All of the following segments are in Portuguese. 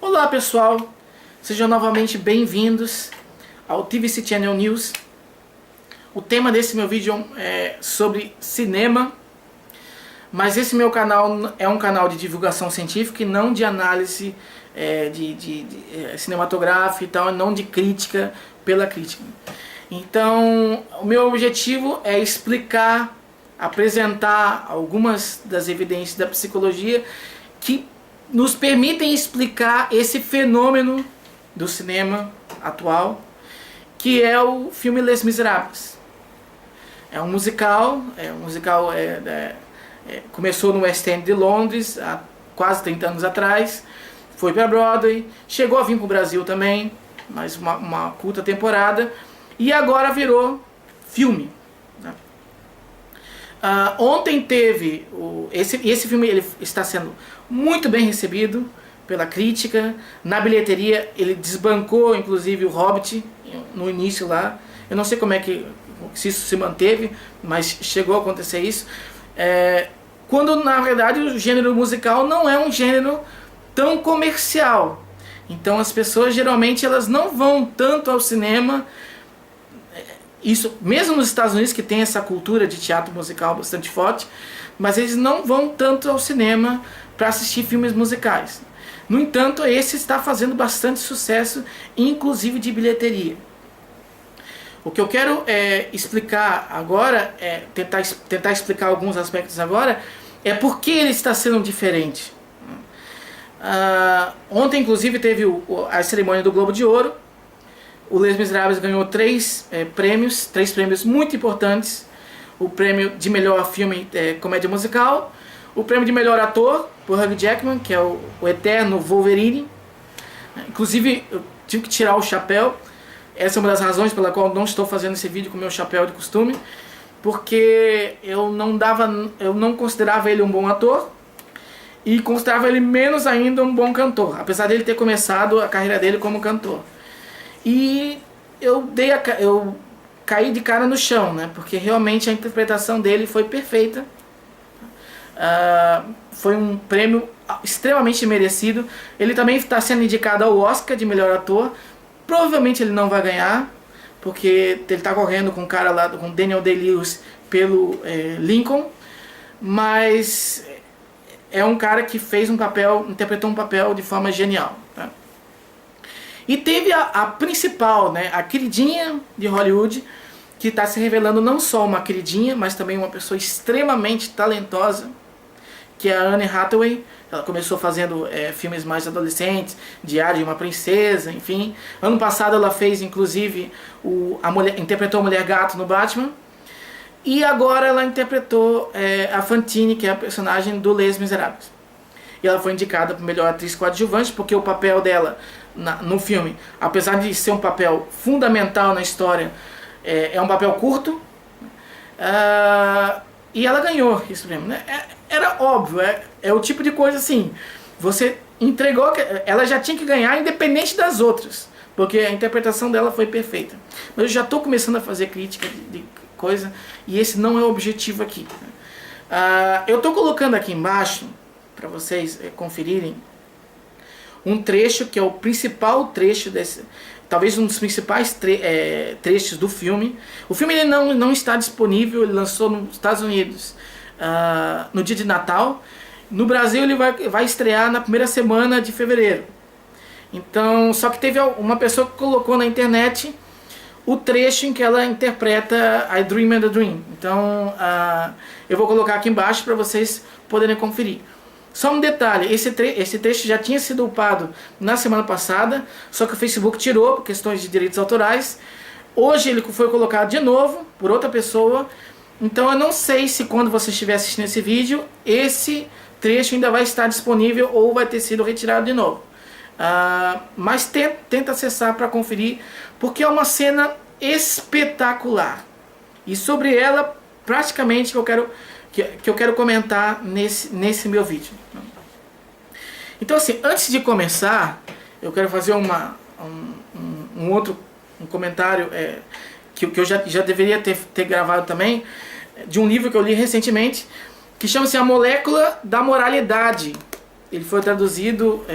Olá pessoal, sejam novamente bem-vindos ao TVC Channel News. O tema desse meu vídeo é sobre cinema, mas esse meu canal é um canal de divulgação científica e não de análise cinematográfica e tal, não de crítica pela crítica. Então, o meu objetivo é explicar, apresentar algumas das evidências da psicologia que nos permitem explicar esse fenômeno do cinema atual, que é o filme Les Misérables. É um musical, começou no West End de Londres há quase 30 anos atrás, foi para Broadway, chegou a vir para o Brasil também, mas uma curta temporada, e agora virou filme. Ontem teve esse filme, ele está sendo muito bem recebido pela crítica. Na bilheteria ele desbancou inclusive o Hobbit no início lá. Eu não sei como é que se isso se manteve, mas chegou a acontecer isso. Quando na verdade o gênero musical não é um gênero tão comercial. Então as pessoas geralmente elas não vão tanto ao cinema. Isso, mesmo nos Estados Unidos, que tem essa cultura de teatro musical bastante forte, mas eles não vão tanto ao cinema para assistir filmes musicais. No entanto, esse está fazendo bastante sucesso, inclusive de bilheteria. O que eu quero explicar agora, tentar explicar alguns aspectos agora, é por que ele está sendo diferente. Ontem, inclusive, teve a cerimônia do Globo de Ouro. O Les Misérables ganhou três prêmios muito importantes. O prêmio de melhor filme comédia musical, o prêmio de melhor ator por Hugh Jackman, que é o eterno Wolverine. Inclusive eu tive que tirar o chapéu. Essa é uma das razões pela qual não estou fazendo esse vídeo com o meu chapéu de costume, porque eu não considerava ele um bom ator e considerava ele menos ainda um bom cantor, apesar dele ter começado a carreira dele como cantor. E eu caí de cara no chão, né? Porque realmente a interpretação dele foi perfeita. Foi um prêmio extremamente merecido. Ele também está sendo indicado ao Oscar de melhor ator. Provavelmente ele não vai ganhar, porque ele está correndo com um cara lá, com Daniel Day-Lewis pelo Lincoln. Mas é um cara que interpretou um papel de forma genial, tá? E teve a principal, né, a queridinha de Hollywood, que está se revelando não só uma queridinha, mas também uma pessoa extremamente talentosa, que é a Anne Hathaway. Ela começou fazendo filmes mais adolescentes, Diário de uma Princesa, enfim. Ano passado ela fez, inclusive, interpretou a Mulher Gato no Batman. E agora ela interpretou a Fantine, que é a personagem do Les Misérables. E ela foi indicada para melhor atriz coadjuvante, porque o papel dela no filme, apesar de ser um papel fundamental na história, é um papel curto. E ela ganhou esse prêmio, né? Era óbvio, é o tipo de coisa assim, você entregou, ela já tinha que ganhar independente das outras, porque a interpretação dela foi perfeita. Mas eu já estou começando a fazer crítica de coisa, e esse não é o objetivo aqui. Eu estou colocando aqui embaixo, para vocês conferirem, um trecho que é o principal trecho talvez um dos principais trechos do filme. O filme ele não está disponível, ele lançou nos Estados Unidos no dia de Natal. No Brasil ele vai estrear na primeira semana de fevereiro. Então, só que teve uma pessoa que colocou na internet o trecho em que ela interpreta I Dream and a Dream. Então, eu vou colocar aqui embaixo para vocês poderem conferir. Só um detalhe, esse trecho já tinha sido upado na semana passada, só que o Facebook tirou por questões de direitos autorais. Hoje ele foi colocado de novo por outra pessoa, então eu não sei se quando você estiver assistindo esse vídeo, esse trecho ainda vai estar disponível ou vai ter sido retirado de novo. Mas tenta acessar para conferir, porque é uma cena espetacular. E sobre ela, praticamente, que eu quero comentar nesse meu vídeo. Então assim, antes de começar, eu quero fazer um comentário que eu já deveria ter gravado também, de um livro que eu li recentemente, que chama-se A Molécula da Moralidade. Ele foi traduzido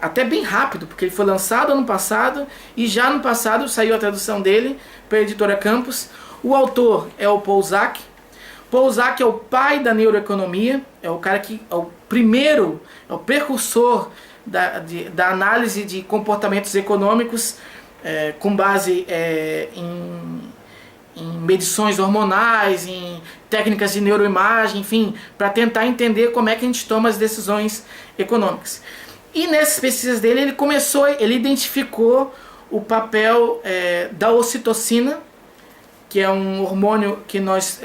até bem rápido, porque ele foi lançado ano passado e já no passado saiu a tradução dele pela editora Campos. O autor é o Paul Zak. Paul Zak é o pai da neuroeconomia, é o cara que é o primeiro, é o precursor da análise de comportamentos econômicos com base em medições hormonais, em técnicas de neuroimagem, enfim, para tentar entender como é que a gente toma as decisões econômicas. E nessas pesquisas dele, ele identificou o papel da ocitocina, que é um hormônio que nós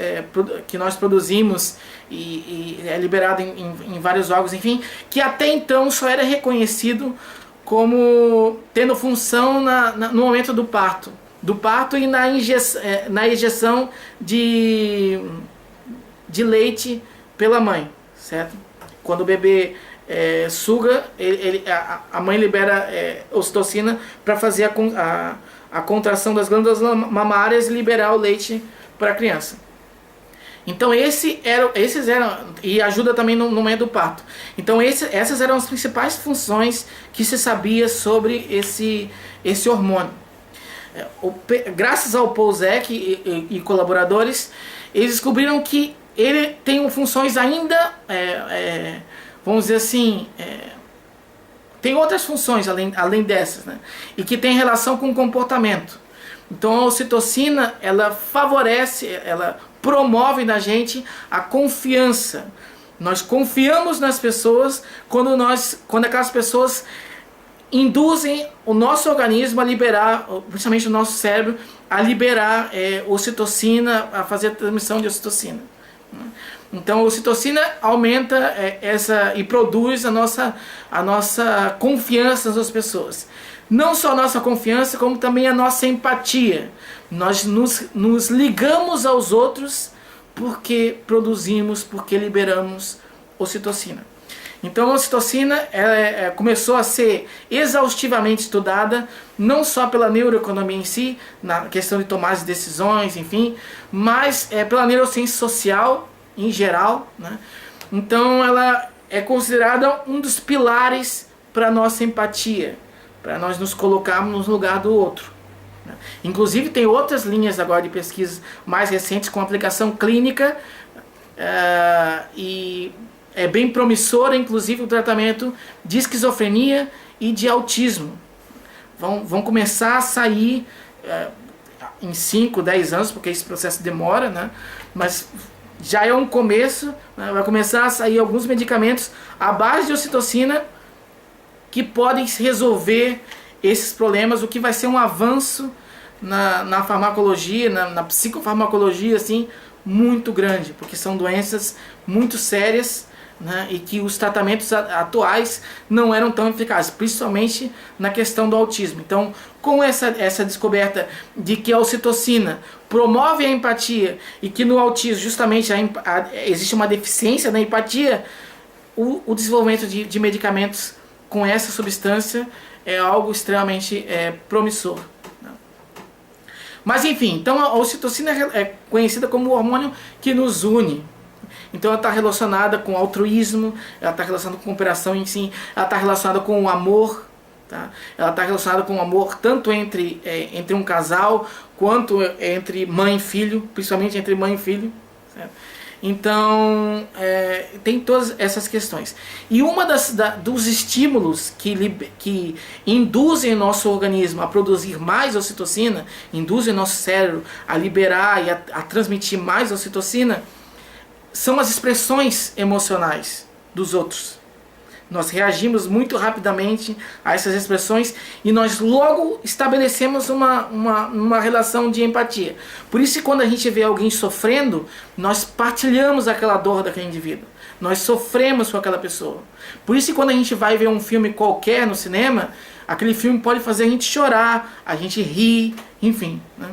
produzimos e é liberado em vários órgãos, enfim, que até então só era reconhecido como tendo função no momento do parto e na injeção de leite pela mãe, certo? Quando o bebê suga, a mãe libera ocitocina para fazer a contração das glândulas mamárias e liberar o leite para a criança. Então esses eram, e ajuda também no momento do parto. Então essas eram as principais funções que se sabia sobre esse hormônio. Graças ao Paul Zak e colaboradores, eles descobriram que ele tem funções ainda, vamos dizer assim, tem outras funções além dessas, né? E que tem relação com o comportamento. Então a ocitocina, ela favorece, ela promove na gente a confiança. Nós confiamos nas pessoas quando aquelas pessoas induzem o nosso organismo a liberar, principalmente o nosso cérebro, a liberar ocitocina, a fazer a transmissão de ocitocina. Então a ocitocina aumenta e produz a nossa confiança nas pessoas. Não só a nossa confiança, como também a nossa empatia. Nós nos ligamos aos outros porque liberamos ocitocina. Então a ocitocina começou a ser exaustivamente estudada, não só pela neuroeconomia em si, na questão de tomar as decisões, enfim, mas pela neurociência social em geral, né? Então ela é considerada um dos pilares para a nossa empatia, para nós nos colocarmos no lugar do outro, né? Inclusive tem outras linhas agora de pesquisas mais recentes com aplicação clínica e é bem promissora, inclusive o tratamento de esquizofrenia e de autismo. Vão começar a sair em 5, 10 anos, porque esse processo demora, né? Mas já é um começo, né? Vai começar a sair alguns medicamentos à base de ocitocina que podem resolver esses problemas, o que vai ser um avanço na farmacologia, na psicofarmacologia, assim, muito grande, porque são doenças muito sérias, né, e que os tratamentos atuais não eram tão eficazes, principalmente na questão do autismo. Então, com essa descoberta de que a ocitocina promove a empatia e que no autismo justamente existe uma deficiência na empatia, o desenvolvimento de medicamentos com essa substância é algo extremamente promissor, né? Mas enfim, então a ocitocina é conhecida como o hormônio que nos une. Então ela está relacionada com altruísmo, ela está relacionada com cooperação em si, ela está relacionada com o amor, tá? Ela está relacionada com o amor tanto entre um casal, quanto entre mãe e filho, principalmente entre mãe e filho, certo? Então tem todas essas questões. E uma dos estímulos que induzem o nosso organismo a produzir mais ocitocina, induzem o nosso cérebro a liberar e a transmitir mais ocitocina, são as expressões emocionais dos outros. Nós reagimos muito rapidamente a essas expressões e nós logo estabelecemos uma relação de empatia. Por isso, quando a gente vê alguém sofrendo, nós partilhamos aquela dor daquele indivíduo. Nós sofremos com aquela pessoa. Por isso, quando a gente vai ver um filme qualquer no cinema, aquele filme pode fazer a gente chorar, a gente rir, enfim, né?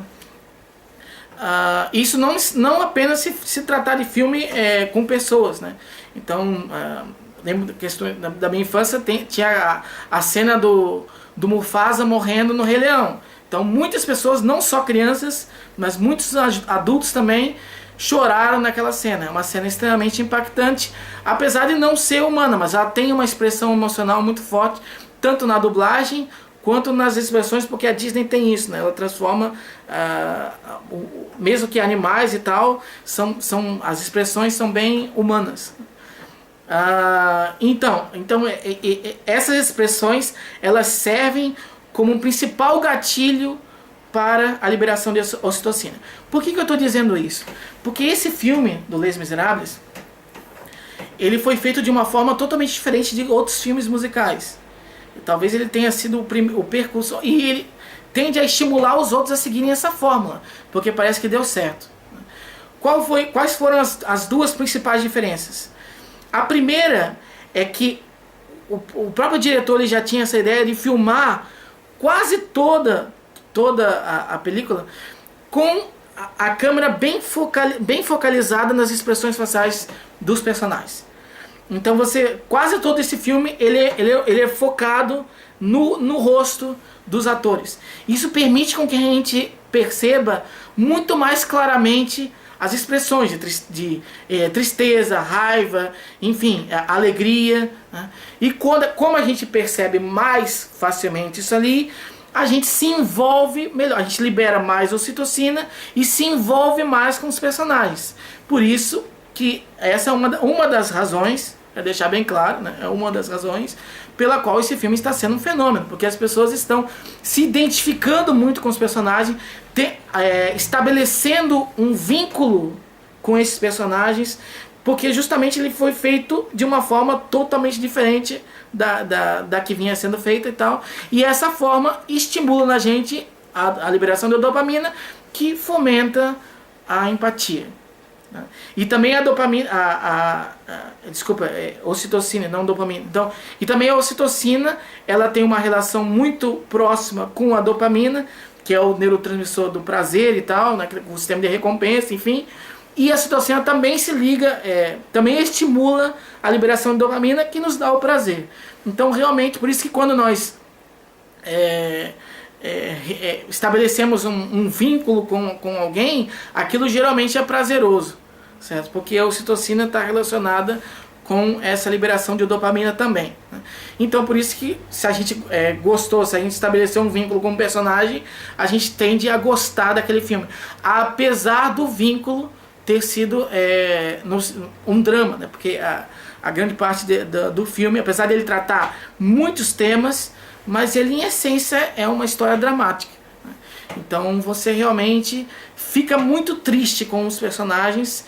Isso não apenas se tratar de filme com pessoas, né? Então, lembro da minha infância, tinha a cena do Mufasa morrendo no Rei Leão. Então muitas pessoas, não só crianças, mas muitos adultos também choraram naquela cena. É uma cena extremamente impactante, apesar de não ser humana, mas ela tem uma expressão emocional muito forte tanto na dublagem quanto nas expressões, porque a Disney tem isso, né? Ela transforma, mesmo que animais e tal, as expressões são bem humanas. Então essas expressões, elas servem como um principal gatilho para a liberação de ocitocina. Por que eu estou dizendo isso? Porque esse filme do Les Miserables, ele foi feito de uma forma totalmente diferente de outros filmes musicais. Talvez ele tenha sido o percursor, e ele tende a estimular os outros a seguirem essa fórmula, porque parece que deu certo. Quais foram as duas principais diferenças? A primeira é que o próprio diretor ele já tinha essa ideia de filmar quase toda a película com a câmera bem focalizada nas expressões faciais dos personagens. Então quase todo esse filme ele é focado no rosto dos atores. Isso permite com que a gente perceba muito mais claramente as expressões de tristeza, raiva, enfim, alegria, né? E como a gente percebe mais facilmente isso ali, a gente se envolve melhor, a gente libera mais ocitocina e se envolve mais com os personagens. Por isso que essa é uma das razões, para deixar bem claro, né? É uma das razões pela qual esse filme está sendo um fenômeno, porque as pessoas estão se identificando muito com os personagens, estabelecendo um vínculo com esses personagens, porque justamente ele foi feito de uma forma totalmente diferente da que vinha sendo feita e tal, e essa forma estimula na gente a liberação da dopamina, que fomenta a empatia. E também a dopamina, ocitocina, não dopamina. Então, e também a ocitocina, ela tem uma relação muito próxima com a dopamina, que é o neurotransmissor do prazer e tal, né, o sistema de recompensa, enfim. E a ocitocina também se liga, também estimula a liberação de dopamina, que nos dá o prazer. Então, realmente, por isso que quando nós estabelecemos um vínculo com alguém, aquilo geralmente é prazeroso, certo? Porque a ocitocina está relacionada com essa liberação de dopamina também, né? Então por isso que se a gente gostou, se a gente estabeleceu um vínculo com o personagem, a gente tende a gostar daquele filme, apesar do vínculo ter sido um drama, né? Porque a grande parte do filme, apesar dele tratar muitos temas, mas ele em essência é uma história dramática, né? Então você realmente fica muito triste com os personagens,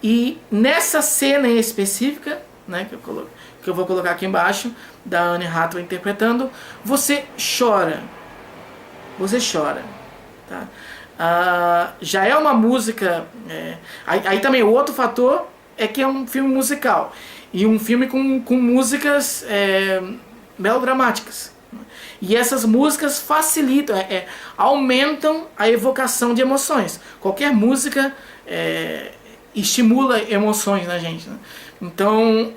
e nessa cena em específica, né, que eu vou colocar aqui embaixo, da Anne Hathaway interpretando, você chora, tá? Já é uma música, aí também o outro fator é que é um filme musical, e um filme com músicas melodramáticas. E essas músicas facilitam, aumentam a evocação de emoções. Qualquer música estimula emoções na gente, né? Então,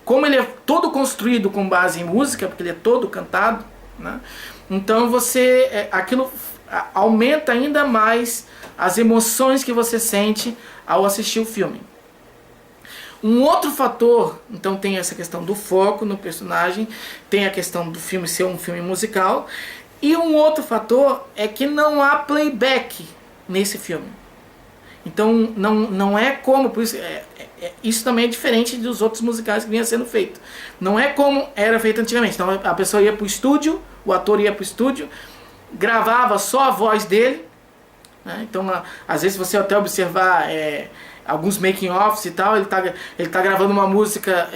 como ele é todo construído com base em música, porque ele é todo cantado, né? Então aquilo aumenta ainda mais as emoções que você sente ao assistir o filme. Um outro fator, então, tem essa questão do foco no personagem, tem a questão do filme ser um filme musical, e um outro fator é que não há playback nesse filme. Então não é como, por isso, isso também é diferente dos outros musicais que vinha sendo feito. Não é como era feito antigamente. Então a pessoa ia para o estúdio, o ator ia para o estúdio, gravava só a voz dele, né? Então às vezes você até observar alguns making-offs e tal, ele tá gravando uma música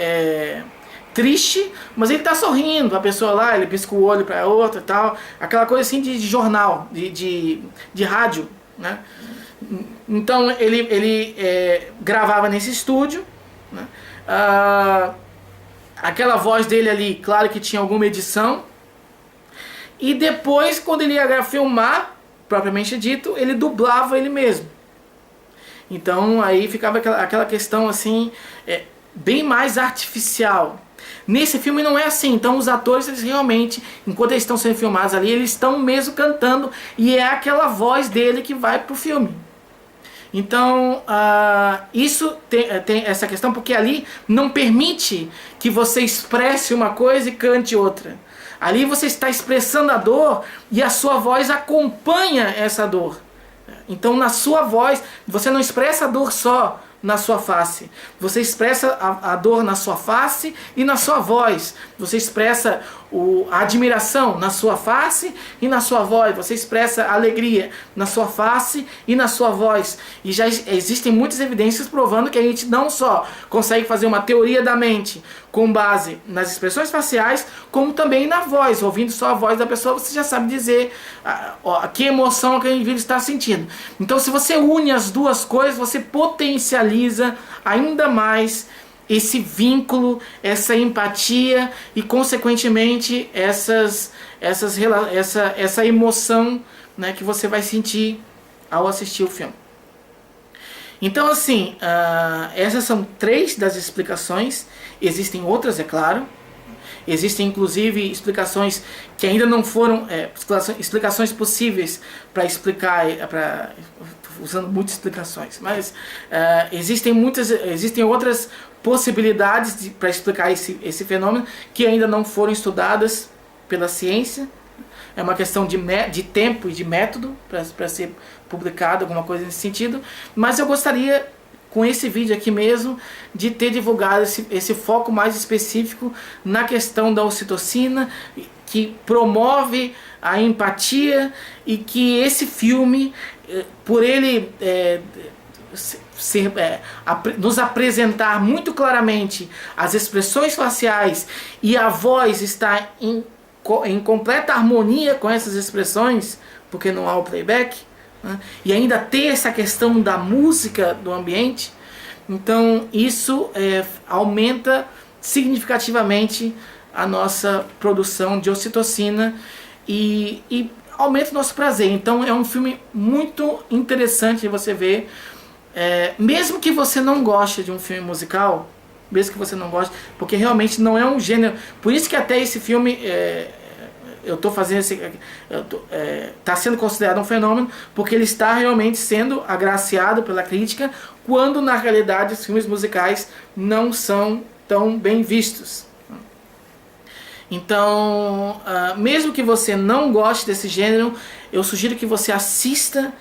triste, mas ele tá sorrindo a pessoa lá, ele pisca o olho para outra e tal, aquela coisa assim de jornal, de rádio, né? Então ele gravava nesse estúdio, né? Aquela voz dele ali, claro que tinha alguma edição, e depois, quando ele ia filmar, propriamente dito, ele dublava ele mesmo. Então aí ficava aquela questão assim, bem mais artificial. Nesse filme não é assim. Então os atores, eles realmente, enquanto eles estão sendo filmados ali, eles estão mesmo cantando, e é aquela voz dele que vai pro filme. Então, isso tem essa questão, porque ali não permite que você expresse uma coisa e cante outra. Ali você está expressando a dor e a sua voz acompanha essa dor. Então, na sua voz, você não expressa a dor só na sua face. Você expressa a dor na sua face e na sua voz. Você expressa a admiração na sua face e na sua voz. Você expressa a alegria na sua face e na sua voz. E já existem muitas evidências provando que a gente não só consegue fazer uma teoria da mente com base nas expressões faciais, como também na voz. Ouvindo só a voz da pessoa, você já sabe dizer que emoção que o indivíduo está sentindo. Então, se você une as duas coisas, você potencializa ainda mais esse vínculo, essa empatia e, consequentemente, essa emoção, né, que você vai sentir ao assistir o filme. Então, assim, essas são 3 das explicações. Existem outras, é claro. Existem, inclusive, explicações que ainda não foram explicações possíveis para explicar, usando muitas explicações, mas existem outras possibilidades para explicar esse fenômeno que ainda não foram estudadas pela ciência. É uma questão de tempo e de método para ser publicado, alguma coisa nesse sentido. Mas eu gostaria, com esse vídeo aqui mesmo, de ter divulgado esse foco mais específico na questão da ocitocina, que promove a empatia, e que esse filme, por ele nos apresentar muito claramente as expressões faciais e a voz estar em completa harmonia com essas expressões, porque não há o playback, né? E ainda ter essa questão da música do ambiente, então isso aumenta significativamente a nossa produção de ocitocina e aumenta o nosso prazer. Então é um filme muito interessante de você ver, mesmo que você não goste de um filme musical, mesmo que você não goste, porque realmente não é um gênero. Por isso que até esse filme eu estou fazendo está sendo considerado um fenômeno, porque ele está realmente sendo agraciado pela crítica, quando na realidade os filmes musicais não são tão bem vistos. Então, mesmo que você não goste desse gênero, eu sugiro que você assista,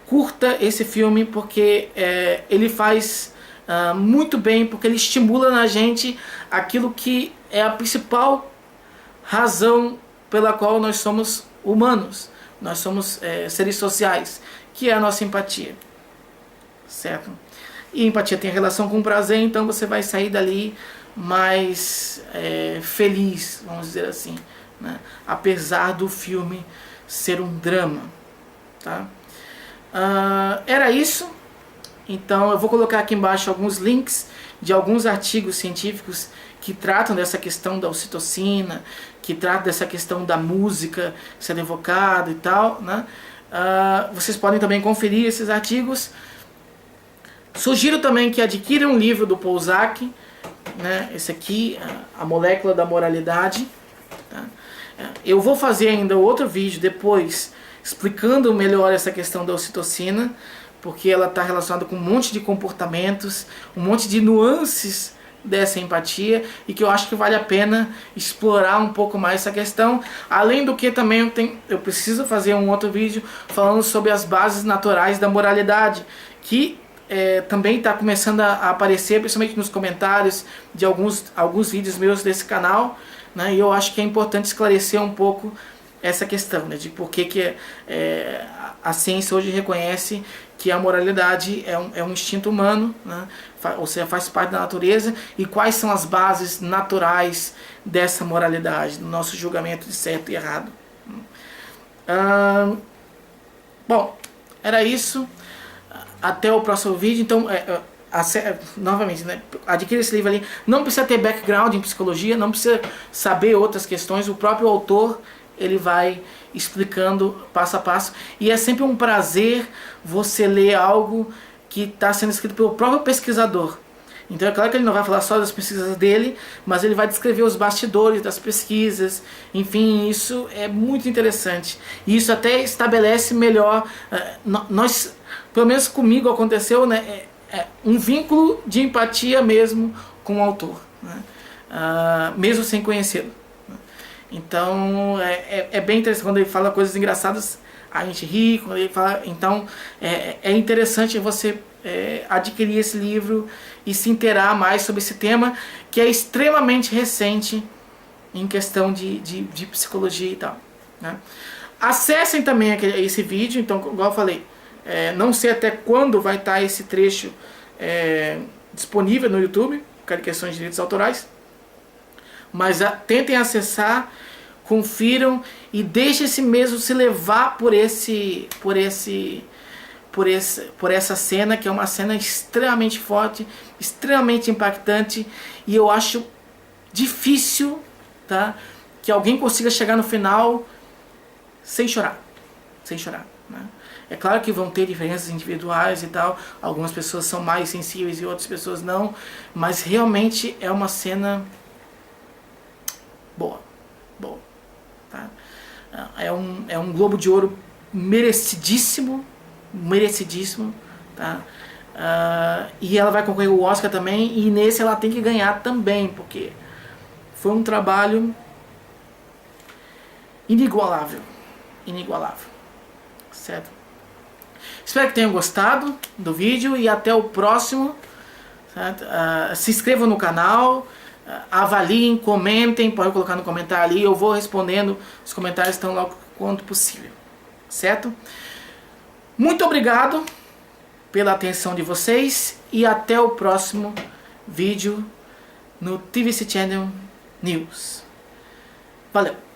curta esse filme, porque ele faz muito bem, porque ele estimula na gente aquilo que é a principal razão pela qual nós somos humanos, nós somos seres sociais, que é a nossa empatia, certo? E empatia tem relação com prazer, então você vai sair dali mais feliz, vamos dizer assim, né? Apesar do filme ser um drama, tá? Era isso. Então eu vou colocar aqui embaixo alguns links de alguns artigos científicos que tratam dessa questão da ocitocina, que tratam dessa questão da música sendo evocada e tal, né? Vocês podem também conferir esses artigos. Sugiro também que adquiram um livro do Prozac, né? Esse aqui, A Molécula da Moralidade, tá? Eu vou fazer ainda outro vídeo depois explicando melhor essa questão da ocitocina, porque ela está relacionada com um monte de comportamentos, um monte de nuances dessa empatia, e que eu acho que vale a pena explorar um pouco mais essa questão. Além do que também eu preciso fazer um outro vídeo falando sobre as bases naturais da moralidade, que também está começando a aparecer, principalmente nos comentários de alguns vídeos meus desse canal, né? E eu acho que é importante esclarecer um pouco essa questão, né, de por que a ciência hoje reconhece que a moralidade é um instinto humano, né, ou seja, faz parte da natureza, e quais são as bases naturais dessa moralidade, do nosso julgamento de certo e errado. Bom, era isso. Até o próximo vídeo. Então, novamente, né, adquira esse livro ali. Não precisa ter background em psicologia, não precisa saber outras questões. O próprio autor, ele vai explicando passo a passo, e é sempre um prazer você ler algo que está sendo escrito pelo próprio pesquisador. Então é claro que ele não vai falar só das pesquisas dele, mas ele vai descrever os bastidores das pesquisas. Enfim, isso é muito interessante, e isso até estabelece melhor. pelo menos comigo aconteceu, né, um vínculo de empatia mesmo com o autor, né, mesmo sem conhecê-lo. Então é bem interessante quando ele fala coisas engraçadas, a gente ri, quando ele fala, então é interessante você adquirir esse livro e se inteirar mais sobre esse tema que é extremamente recente em questão de psicologia e tal, né? Acessem também esse vídeo, então, igual eu falei, não sei até quando vai estar esse trecho disponível no YouTube, por causa de questões de direitos autorais, mas tentem acessar, confiram e deixem-se mesmo se levar por essa cena, que é uma cena extremamente forte, extremamente impactante, e eu acho difícil, tá, que alguém consiga chegar no final sem chorar, né? É claro que vão ter diferenças individuais e tal, algumas pessoas são mais sensíveis e outras pessoas não, mas realmente é uma cena boa, tá? É um Globo de Ouro merecidíssimo, tá? E ela vai concorrer ao Oscar também, e nesse ela tem que ganhar também, porque foi um trabalho inigualável, certo? Espero que tenham gostado do vídeo e até o próximo, certo? Se inscrevam no canal, avaliem, comentem, podem colocar no comentário ali, eu vou respondendo os comentários tão logo quanto possível, certo? Muito obrigado pela atenção de vocês e até o próximo vídeo no TVC Channel News. Valeu!